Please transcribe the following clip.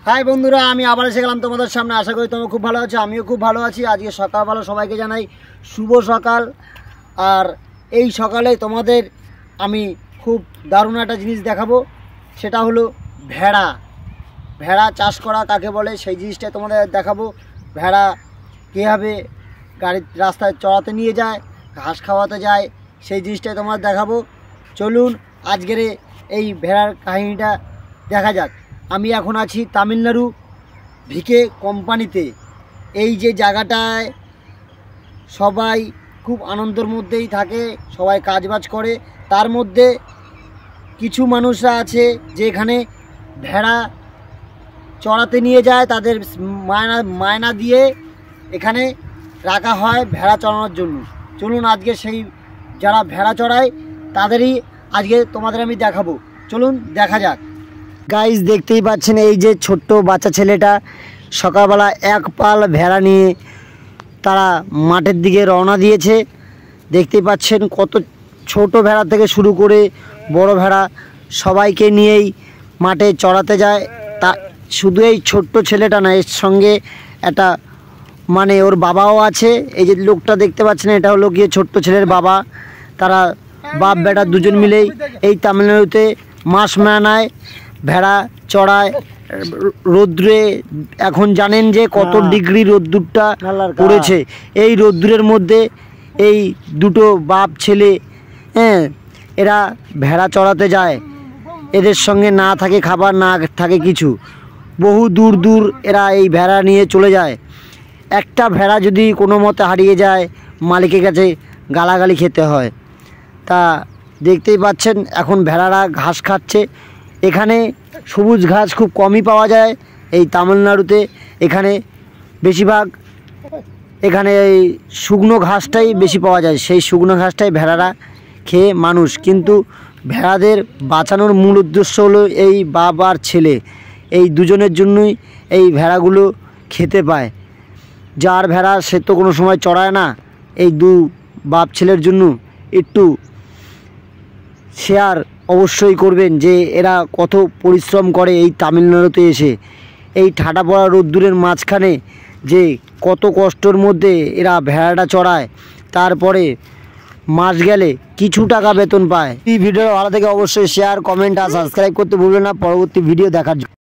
High বন্ধুরা, আমি আবার এসে গেলাম তোমাদের সামনে। আশা করি তোমরা খুব ভালো আছো, আমিও খুব ভালো আছি। আজকে সকালবেলা সবাইকে জানাই শুভ সকাল। আর এই সকালে তোমাদের আমি খুব দারুণ একটা জিনিস দেখাবো, সেটা হলো ভেড়া। ভেড়া চাষ করা কাকে বলে সেই জিনিসটা তোমাদের দেখাবো। ভেড়া কীভাবে গাড়ির রাস্তায় চড়াতে নিয়ে যায়, ঘাস খাওয়াতে যায়, সেই জিনিসটাই তোমাদের দেখাবো। চলুন আজকের এই ভেড়ার কাহিনীটা দেখা যাক। আমি এখন আছি তামিলনাড়ু ভিকে কোম্পানিতে। এই যে জায়গাটায় সবাই খুব আনন্দের মধ্যেই থাকে, সবাই কাজবাজ করে। তার মধ্যে কিছু মানুষরা আছে যে এখানে ভেড়া চড়াতে নিয়ে যায়, তাদের মায়না দিয়ে এখানে রাখা হয় ভেড়া চড়ানোর জন্য। চলুন আজকে সেই যারা ভেড়া চড়ায় তাদেরই আজকে তোমাদের আমি দেখাবো। চলুন দেখা যাক। গাইস, দেখতেই পাচ্ছেন এই যে ছোট্ট বাচ্চা ছেলেটা সকালবেলা এক পাল ভেড়া নিয়ে তারা মাঠের দিকে রওনা দিয়েছে। দেখতেই পাচ্ছেন কত ছোট ভেড়া থেকে শুরু করে বড় ভেড়া সবাইকে নিয়েই মাঠে চড়াতে যায়। তা শুধু এই ছোট্ট ছেলেটা না, এর সঙ্গে একটা ওর বাবাও আছে। এই যে লোকটা দেখতে পাচ্ছেন, এটা হলো গিয়ে ছোট্ট ছেলের বাবা। তারা বাপ বেটা দুজন মিলেই এই তামিলনাড়ুতে মাস মেলায় ভেড়া চড়ায়। রোদ্রে এখন জানেন যে কত ডিগ্রি রোদ্দুরটা পড়েছে। এই রোদ্দুরের মধ্যে এই দুটো বাপ ছেলে এরা ভেড়া চড়াতে যায়। এদের সঙ্গে না থাকে খাবার, না থাকে কিছু। বহু দূর দূর এরা এই ভেড়া নিয়ে চলে যায়। একটা ভেড়া যদি কোনো মতে হারিয়ে যায়, মালিকের কাছে গালাগালি খেতে হয়। তা দেখতেই পাচ্ছেন এখন ভেড়ারা ঘাস খাচ্ছে। এখানে সবুজ ঘাস খুব কমই পাওয়া যায় এই তামিলনাড়ুতে। এখানে বেশিরভাগ এখানে এই শুকনো ঘাসটাই বেশি পাওয়া যায়। সেই শুকনো ঘাসটাই ভেড়ারা খেয়ে মানুষ। কিন্তু ভেড়াদের বাঁচানোর মূল উদ্দেশ্য হলো এই বাপ আর ছেলে, এই দুজনের জন্যই এই ভেড়াগুলো খেতে পায়। যার ভেড়া সে তো কোনো সময় চড়ায় না। এই দু বাপ ছেলের জন্য একটু শেয়ার অবশ্যই করবেন যে এরা কত পরিশ্রম করে এই তামিলনাড়ুতে এসে। এই ঠাডা পড়া রোদ্দুরের মাঝখানে যে কত কষ্টর মধ্যে এরা ভেড়াটা চড়ায়, তারপরে মাস গেলে কিছু টাকা বেতন পায়। এই ভিডিও ভালো থেকে অবশ্যই শেয়ার, কমেন্ট আর সাবস্ক্রাইব করতে ভুলবেন না পরবর্তী ভিডিও দেখার জন্য।